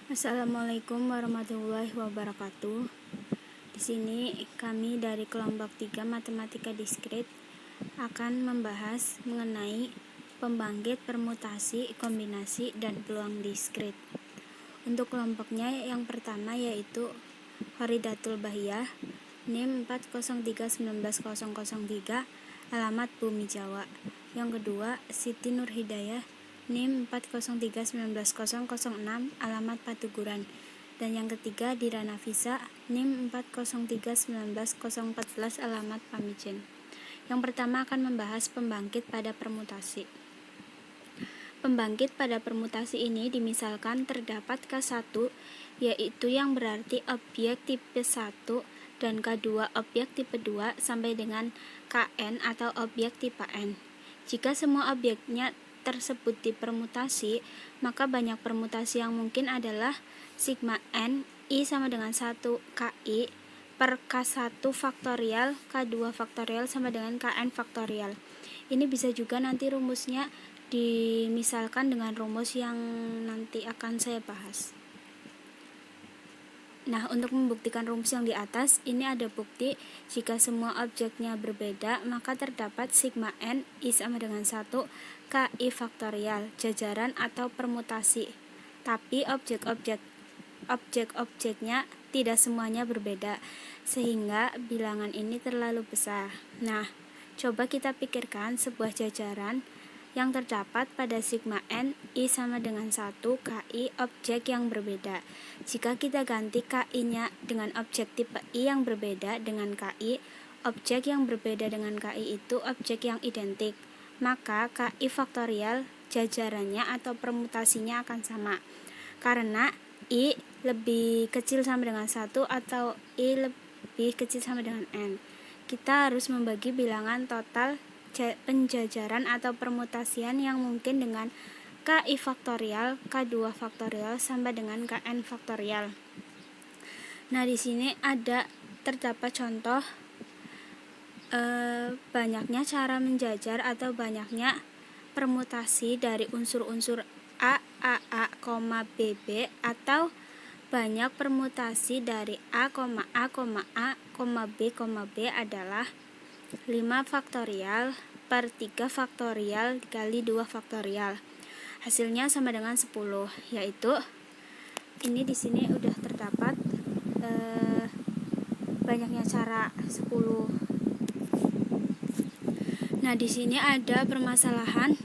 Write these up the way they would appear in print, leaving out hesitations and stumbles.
Assalamualaikum warahmatullahi wabarakatuh. Di sini kami dari kelompok 3 Matematika Diskrit akan membahas mengenai pembangkit permutasi, kombinasi, dan peluang diskrit. Untuk kelompoknya yang pertama yaitu Horidatul Bahiyah, NIM 403190003, alamat Bumi Jawa. Yang kedua Siti Nur Hidayah, NIM 403190006, alamat Patuguran. Dan yang ketiga Dira Nafisa, NIM 403190014, alamat Pamijen. Yang pertama akan membahas pembangkit pada permutasi. Pembangkit pada permutasi ini dimisalkan terdapat K1, yaitu yang berarti objek tipe 1, dan K2 objek tipe 2 sampai dengan Kn atau objek tipe N. Jika semua objeknya tersebut dipermutasi, maka banyak permutasi yang mungkin adalah sigma N I sama dengan 1 KI per K1 faktorial K2 faktorial sama dengan Kn faktorial. Ini bisa juga nanti rumusnya dimisalkan dengan rumus yang nanti akan saya bahas. Nah, untuk membuktikan rumus yang di atas, ini ada bukti jika semua objeknya berbeda, maka terdapat sigma N I sama dengan 1 KI faktorial, jajaran atau permutasi. Tapi objek-objeknya tidak semuanya berbeda, sehingga bilangan ini terlalu besar. Nah, coba kita pikirkan sebuah jajaran yang terdapat pada sigma N I sama dengan 1 KI objek yang berbeda. Jika kita ganti KI-nya dengan objek tipe I yang berbeda dengan KI, objek yang berbeda dengan KI itu objek yang identik, maka KI faktorial jajarannya atau permutasinya akan sama. Karena I lebih kecil sama dengan 1 atau I lebih kecil sama dengan N. Kita harus membagi bilangan total penjajaran atau permutasian yang mungkin dengan KI faktorial, K2 faktorial sampai dengan Kn faktorial. Nah, di sini terdapat contoh banyaknya cara menjajar atau banyaknya permutasi dari unsur-unsur A, BB, atau banyak permutasi dari A, B adalah 5 faktorial per 3 faktorial dikali 2 faktorial. Hasilnya sama dengan 10, yaitu ini di sini udah terdapat banyaknya cara 10. Nah, di sini ada permasalahan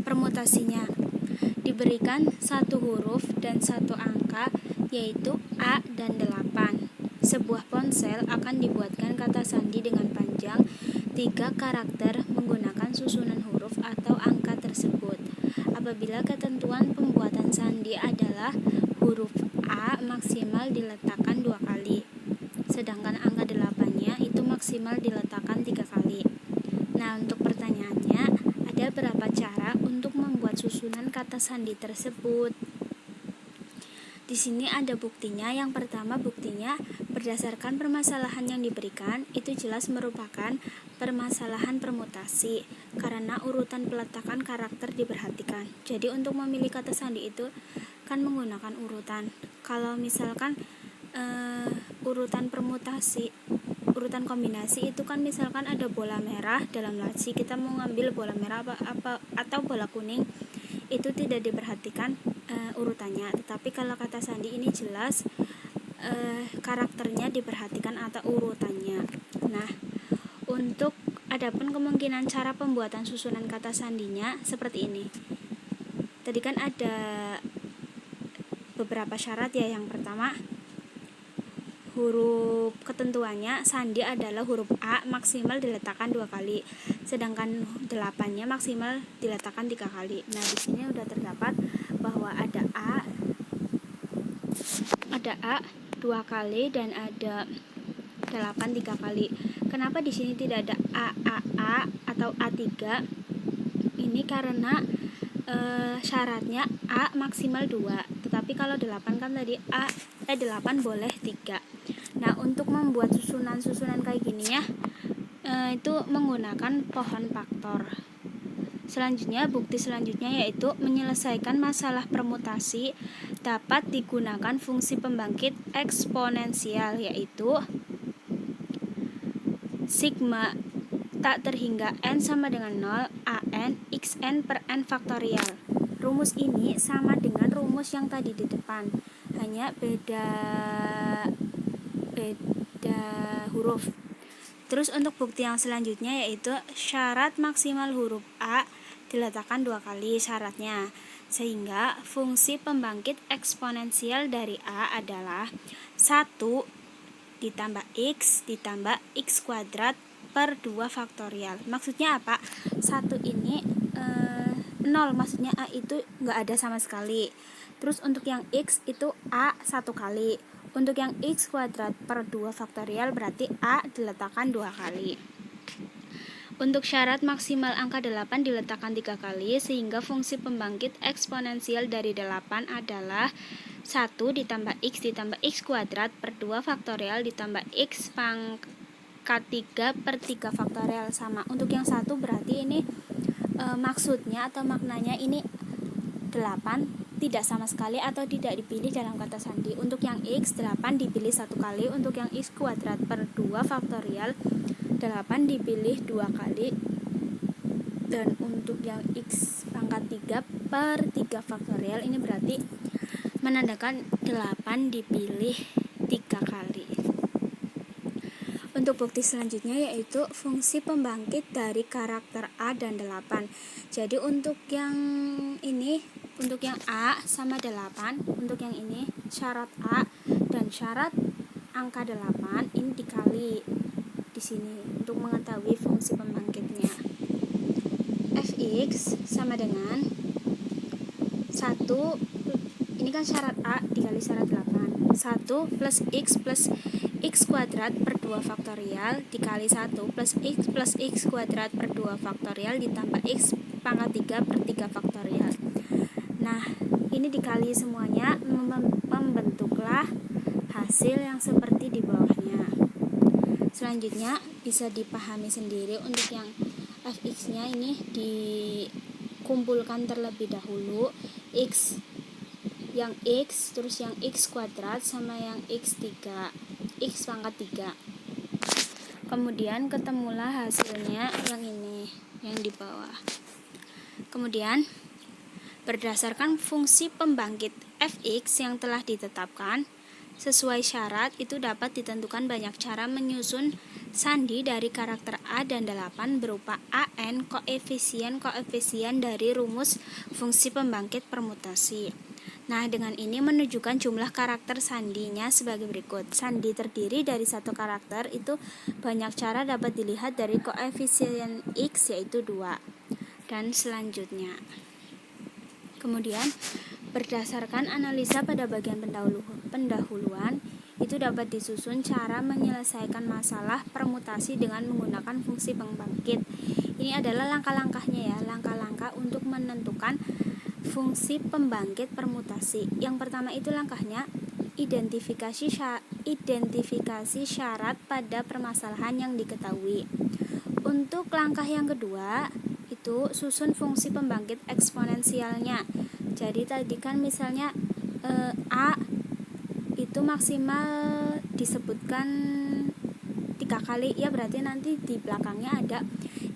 permutasinya. Diberikan satu huruf dan satu angka, yaitu A dan 8. Sebuah ponsel akan dibuatkan kata sandi dengan panjang 3 karakter menggunakan susunan huruf atau angka tersebut. Apabila ketentuan pembuatan sandi adalah huruf A maksimal diletakkan 2 kali, sedangkan angka 8-nya itu maksimal diletakkan 3 kali. Nah, untuk pertanyaannya, ada berapa cara untuk membuat susunan kata sandi tersebut? Di sini ada buktinya. Yang pertama, buktinya berdasarkan permasalahan yang diberikan, itu jelas merupakan permasalahan permutasi karena urutan peletakan karakter diperhatikan. Jadi untuk memilih kata sandi itu kan menggunakan urutan. Kalau misalkan urutan permutasi, urutan kombinasi itu kan misalkan ada bola merah dalam laci, kita mau ngambil bola merah atau bola kuning, itu tidak diperhatikan urutannya. Tetapi kalau kata sandi ini jelas karakternya diperhatikan atau urutannya. Nah, untuk adapun kemungkinan cara pembuatan susunan kata sandinya seperti ini. Tadi kan ada beberapa syarat ya. Yang pertama, huruf ketentuannya sandi adalah huruf A maksimal diletakkan 2 kali, sedangkan 8-nya maksimal diletakkan 3 kali. Nah, di sini udah terdapat bahwa ada A 2 kali dan ada 8 3 kali. Kenapa di sini tidak ada A atau A3? Ini karena syaratnya A maksimal 2, tetapi kalau 8 kan tadi 8 boleh 3. Nah, untuk membuat susunan kayak gini ya, itu menggunakan pohon faktor. Selanjutnya, bukti selanjutnya yaitu menyelesaikan masalah permutasi dapat digunakan fungsi pembangkit eksponensial, yaitu sigma tak terhingga n sama dengan 0 an xn per n faktorial. Rumus ini sama dengan rumus yang tadi di depan, hanya beda huruf. Terus untuk bukti yang selanjutnya yaitu syarat maksimal huruf A diletakkan 2 kali syaratnya, sehingga fungsi pembangkit eksponensial dari A adalah 1 ditambah X ditambah X kuadrat per 2 faktorial. Maksudnya apa? 1 ini 0, maksudnya A itu nggak ada sama sekali. Terus untuk yang X itu A 1 kali. Untuk yang X kuadrat per 2 faktorial berarti A diletakkan 2 kali. Untuk syarat maksimal angka 8 diletakkan 3 kali, sehingga fungsi pembangkit eksponensial dari 8 adalah 1 ditambah X kuadrat per 2 faktorial ditambah X pangkat 3 per 3 faktorial. Sama. Untuk yang 1 berarti ini maksudnya atau maknanya ini 8 tidak sama sekali atau tidak dipilih dalam kata sandi. Untuk yang X 8 dipilih 1 kali, untuk yang X kuadrat per 2 faktorial 8 dipilih 2 kali, dan untuk yang X pangkat 3 per 3 faktorial ini berarti menandakan 8 dipilih 3 kali. Untuk bukti selanjutnya yaitu fungsi pembangkit dari karakter A dan 8. Jadi untuk yang ini, untuk yang A sama 8, untuk yang ini syarat A dan syarat angka 8 ini dikali di sini untuk mengetahui fungsi pembangkitnya. Fx sama dengan 1, ini kan syarat A dikali syarat 8, 1 plus X kuadrat per 2 faktorial dikali 1 plus X kuadrat per 2 faktorial ditambah X pangkat 3 per 3 faktorial. Nah, ini dikali semuanya membentuklah hasil yang seperti di bawahnya. Selanjutnya bisa dipahami sendiri untuk yang fx-nya ini dikumpulkan terlebih dahulu, yang x terus yang x kuadrat sama yang x3, x pangkat 3. Kemudian ketemulah hasilnya yang ini, yang di bawah. Kemudian berdasarkan fungsi pembangkit fx yang telah ditetapkan sesuai syarat, itu dapat ditentukan banyak cara menyusun sandi dari karakter A dan 8 berupa AN koefisien dari rumus fungsi pembangkit permutasi. Nah, dengan ini menunjukkan jumlah karakter sandinya sebagai berikut. Sandi terdiri dari satu karakter, itu banyak cara dapat dilihat dari koefisien X yaitu 2. Dan selanjutnya. Kemudian berdasarkan analisa pada bagian pendahuluan, itu dapat disusun cara menyelesaikan masalah permutasi dengan menggunakan fungsi pembangkit. Ini adalah langkah-langkahnya ya, langkah-langkah untuk menentukan fungsi pembangkit permutasi. Yang pertama itu langkahnya identifikasi syarat pada permasalahan yang diketahui. Untuk langkah yang kedua itu susun fungsi pembangkit eksponensialnya. Jadi tadi kan misalnya A itu maksimal disebutkan 3 kali, ya berarti nanti di belakangnya ada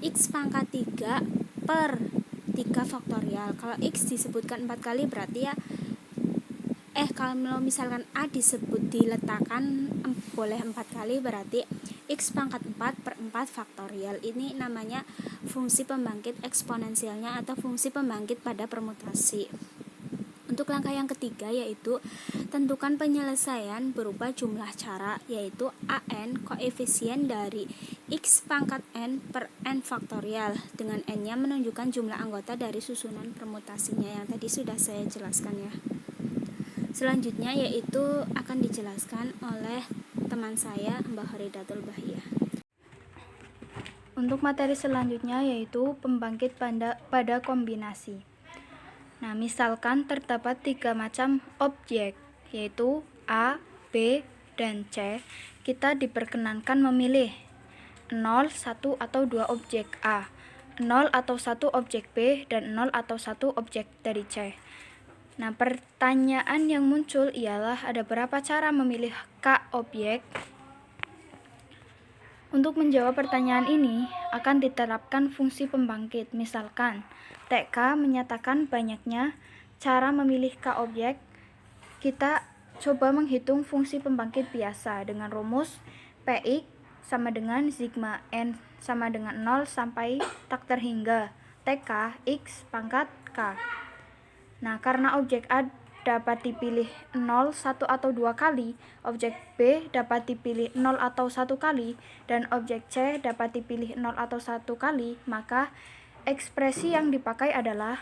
X pangkat 3 per 3 faktorial. Kalau X disebutkan 4 kali berarti ya kalau misalkan A diletakkan boleh 4 kali berarti X pangkat 4 per 4 faktorial. Ini namanya fungsi pembangkit eksponensialnya atau fungsi pembangkit pada permutasi. Untuk langkah yang ketiga yaitu tentukan penyelesaian berupa jumlah cara, yaitu AN koefisien dari X pangkat N per N faktorial, dengan N-nya menunjukkan jumlah anggota dari susunan permutasinya yang tadi sudah saya jelaskan ya. Selanjutnya yaitu akan dijelaskan oleh teman saya Mbak Horidatul Bahiyah. Untuk materi selanjutnya yaitu pembangkit pada kombinasi. Nah, misalkan terdapat 3 macam objek, yaitu A, B, dan C. Kita diperkenankan memilih 0, 1, atau 2 objek A, 0 atau 1 objek B, dan 0 atau 1 objek dari C. Nah, pertanyaan yang muncul ialah ada berapa cara memilih K objek? Untuk menjawab pertanyaan ini, akan diterapkan fungsi pembangkit. Misalkan, TK menyatakan banyaknya cara memilih K objek. Kita coba menghitung fungsi pembangkit biasa dengan rumus Px sama dengan sigma N sama dengan 0 sampai tak terhingga TK X pangkat K. Nah, karena objek A dapat dipilih 0, 1 atau 2 kali, objek B dapat dipilih 0 atau 1 kali, dan objek C dapat dipilih 0 atau 1 kali, maka ekspresi yang dipakai adalah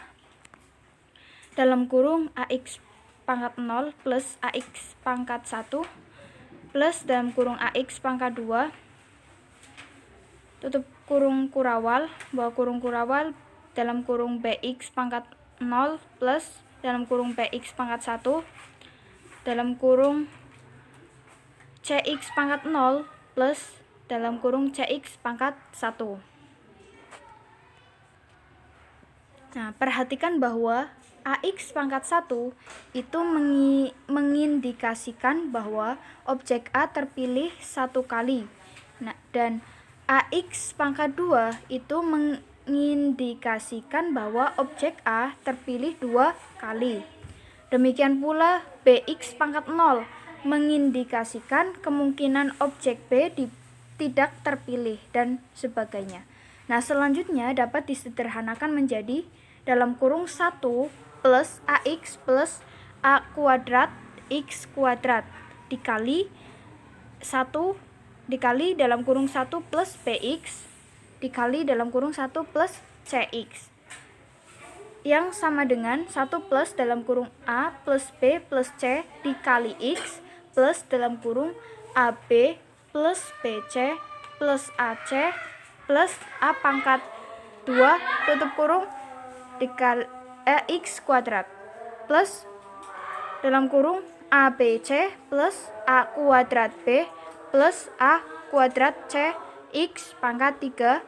dalam kurung AX pangkat 0 plus AX pangkat 1 plus dalam kurung AX pangkat 2 tutup kurung kurawal, bawah kurung kurawal dalam kurung BX pangkat 0 plus dalam kurung BX pangkat 1 dalam kurung CX pangkat 0 plus dalam kurung CX pangkat 1. Nah, perhatikan bahwa AX pangkat 1 itu mengindikasikan bahwa objek A terpilih 1 kali. Nah, dan AX pangkat 2 itu mengindikasikan bahwa objek A terpilih 2 kali. Demikian pula BX pangkat 0 mengindikasikan kemungkinan objek B tidak terpilih dan sebagainya. Nah, selanjutnya dapat disederhanakan menjadi dalam kurung 1 plus AX plus A kuadrat X kuadrat dikali 1 dikali dalam kurung 1 plus BX dikali dalam kurung 1 plus CX yang sama dengan 1 plus dalam kurung A plus B plus C dikali X plus dalam kurung AB plus BC plus AC plus A pangkat 2 tutup kurung dikali X kuadrat plus dalam kurung ABC plus A kuadrat B plus A kuadrat C X pangkat 3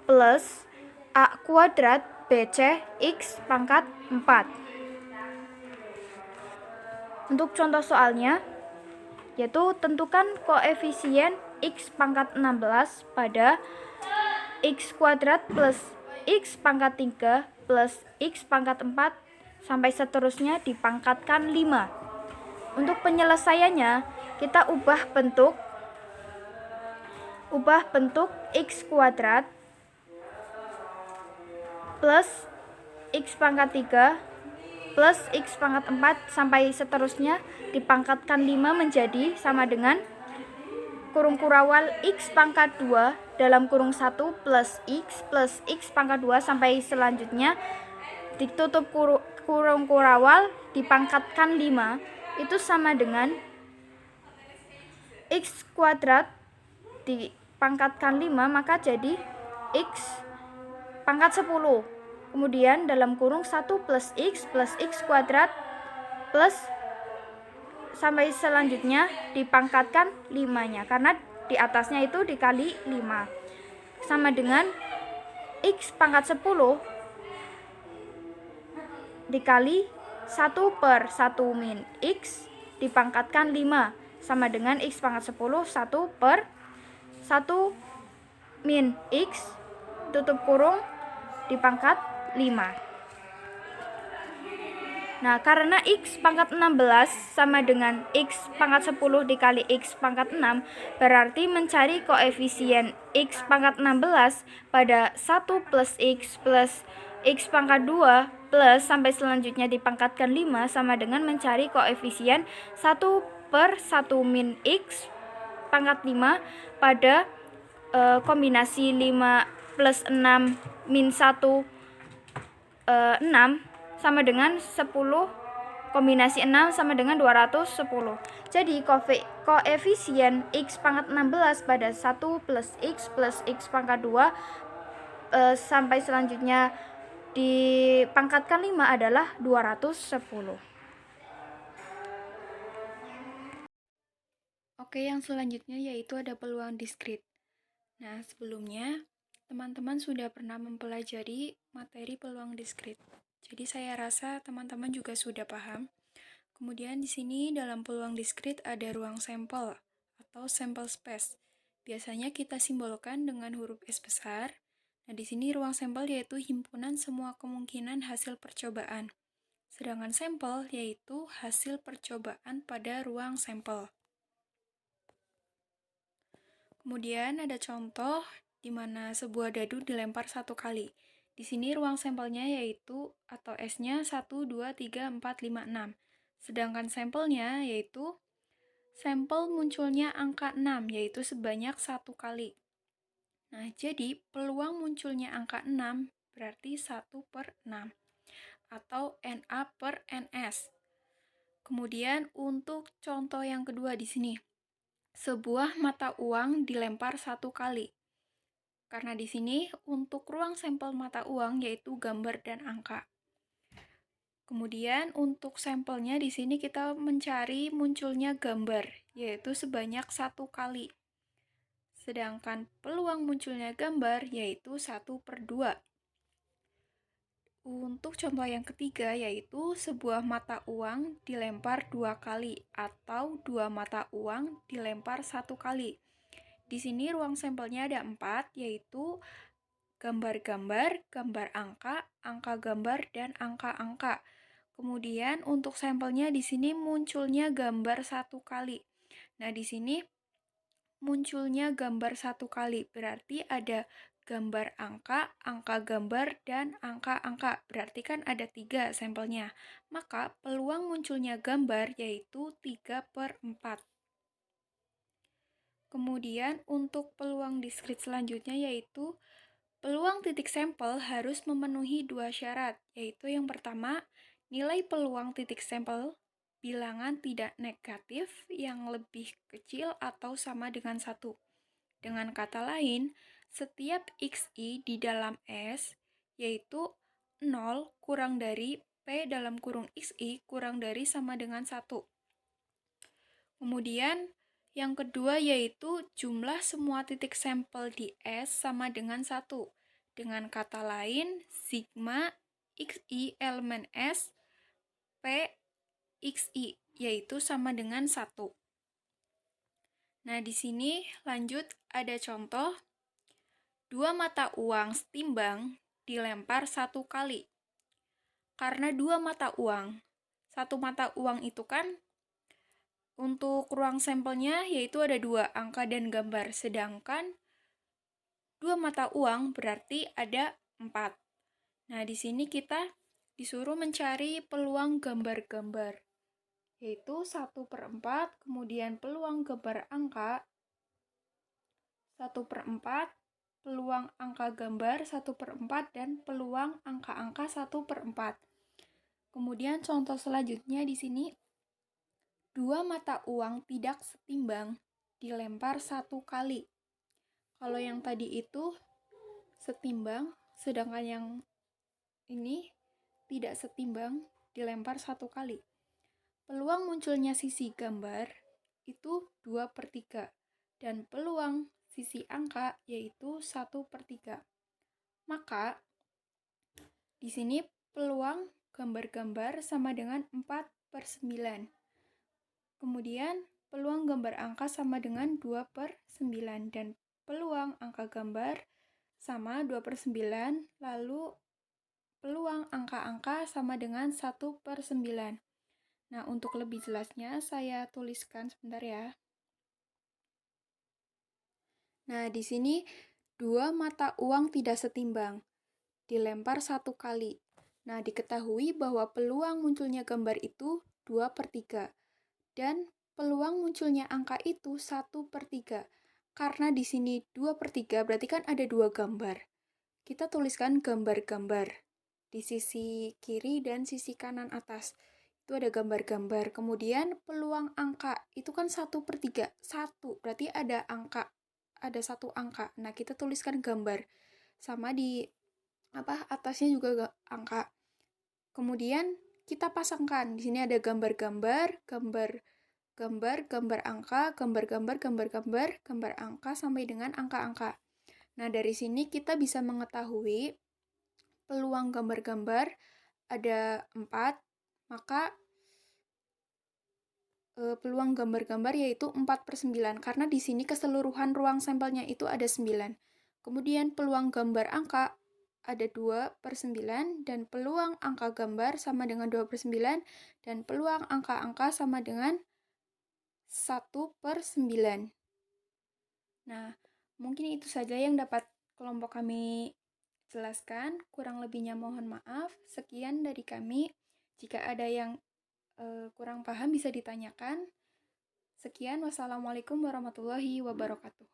plus A kuadrat BC X pangkat 4. Untuk contoh soalnya, yaitu tentukan koefisien X pangkat 16 pada X kuadrat plus X pangkat 3 plus X pangkat 4 sampai seterusnya dipangkatkan 5. Untuk penyelesaiannya, kita ubah bentuk X kuadrat plus X pangkat 3 plus X pangkat 4 sampai seterusnya dipangkatkan 5 menjadi sama dengan kurung kurawal X pangkat 2 dalam kurung 1 plus X pangkat 2 sampai selanjutnya ditutup kurung kurawal dipangkatkan 5 itu sama dengan X kuadrat dipangkatkan 5 maka jadi X pangkat 10. Kemudian dalam kurung 1 plus X kuadrat plus sampai selanjutnya dipangkatkan 5-nya karena di atasnya itu dikali 5 sama dengan X pangkat 10 dikali 1 per 1 min X dipangkatkan 5 sama dengan X pangkat 10 1 per 1 min X tutup kurung dipangkat 5. Nah, karena X pangkat 16 sama dengan X pangkat 10 dikali X pangkat 6, berarti mencari koefisien X pangkat 16 pada 1 plus X pangkat 2 plus sampai selanjutnya dipangkatkan 5 sama dengan mencari koefisien 1 per 1 min X pangkat 5 pada kombinasi 5 plus 6 min 1 6 sama dengan 10 kombinasi 6 sama dengan 210. Jadi koefisien X pangkat 16 pada 1 plus X pangkat 2 sampai selanjutnya dipangkatkan 5 adalah 210. Oke, yang selanjutnya yaitu ada peluang diskrit. Nah, sebelumnya teman-teman sudah pernah mempelajari materi peluang diskrit. Jadi saya rasa teman-teman juga sudah paham. Kemudian di sini dalam peluang diskrit ada ruang sampel atau sample space. Biasanya kita simbolkan dengan huruf S besar. Nah, di sini ruang sampel yaitu himpunan semua kemungkinan hasil percobaan. Sedangkan sampel yaitu hasil percobaan pada ruang sampel. Kemudian ada contoh di mana sebuah dadu dilempar 1 kali. Di sini ruang sampelnya yaitu atau S-nya 1, 2, 3, 4, 5, 6. Sedangkan sampelnya yaitu sampel munculnya angka 6 yaitu sebanyak 1 kali. Nah, jadi peluang munculnya angka 6 berarti 1/6 atau NA per NS. Kemudian untuk contoh yang kedua di sini, sebuah mata uang dilempar 1 kali. Karena di sini untuk ruang sampel mata uang yaitu gambar dan angka. Kemudian untuk sampelnya di sini kita mencari munculnya gambar, yaitu sebanyak 1 kali. Sedangkan peluang munculnya gambar yaitu 1/2. Untuk contoh yang ketiga yaitu sebuah mata uang dilempar 2 kali atau 2 mata uang dilempar 1 kali. Di sini ruang sampelnya ada 4 yaitu gambar-gambar, gambar angka, angka gambar, dan angka-angka. Kemudian untuk sampelnya di sini munculnya gambar 1 kali. Nah, di sini munculnya gambar 1 kali, berarti ada gambar angka, angka gambar, dan angka-angka. Berarti kan ada 3 sampelnya. Maka peluang munculnya gambar yaitu 3/4. Kemudian untuk peluang diskrit selanjutnya yaitu peluang titik sampel harus memenuhi 2 syarat, yaitu yang pertama, nilai peluang titik sampel bilangan tidak negatif yang lebih kecil atau sama dengan 1. Dengan kata lain, setiap XI di dalam S yaitu 0 kurang dari P dalam kurung XI kurang dari sama dengan 1. Kemudian yang kedua yaitu jumlah semua titik sampel di S sama dengan 1. Dengan kata lain, sigma XI elemen S P XI yaitu sama dengan 1. Nah, di sini lanjut ada contoh 2 mata uang setimbang dilempar 1 kali. Karena 2 mata uang, 1 mata uang itu kan untuk ruang sampelnya yaitu ada 2 angka dan gambar, sedangkan 2 mata uang berarti ada 4. Nah, di sini kita disuruh mencari peluang gambar-gambar, yaitu 1/4, kemudian peluang gambar angka 1/4, peluang angka gambar 1/4, dan peluang angka-angka 1/4. Kemudian contoh selanjutnya di sini, 2 mata uang tidak setimbang dilempar 1 kali. Kalau yang tadi itu setimbang, sedangkan yang ini tidak setimbang dilempar 1 kali. Peluang munculnya sisi gambar itu 2/3 dan peluang sisi angka yaitu 1/3. Maka di sini peluang gambar-gambar sama dengan 4/9. Kemudian peluang gambar angka sama dengan 2/9 dan peluang angka gambar sama 2/9, lalu peluang angka-angka sama dengan 1/9. Nah, untuk lebih jelasnya saya tuliskan sebentar ya. Nah, di sini 2 mata uang tidak setimbang, dilempar 1 kali. Nah, diketahui bahwa peluang munculnya gambar itu 2/3 dan peluang munculnya angka itu 1/3. Karena di sini 2/3 berarti kan ada 2 gambar. Kita tuliskan gambar-gambar di sisi kiri dan sisi kanan atas. Itu ada gambar-gambar. Kemudian peluang angka itu kan 1/3. 1 berarti ada angka, ada 1 angka. Nah, kita tuliskan gambar. Sama di atasnya juga angka. Kemudian kita pasangkan. Di sini ada gambar-gambar, gambar angka, gambar angka sampai dengan angka-angka. Nah, dari sini kita bisa mengetahui peluang gambar-gambar ada 4, maka peluang gambar-gambar yaitu 4/9 karena di sini keseluruhan ruang sampelnya itu ada 9. Kemudian peluang gambar angka ada 2/9 dan peluang angka gambar sama dengan 2/9 dan peluang angka-angka sama dengan 1/9. Nah, mungkin itu saja yang dapat kelompok kami jelaskan. Kurang lebihnya mohon maaf. Sekian dari kami. Jika ada yang kurang paham bisa ditanyakan. Sekian, wassalamualaikum warahmatullahi wabarakatuh.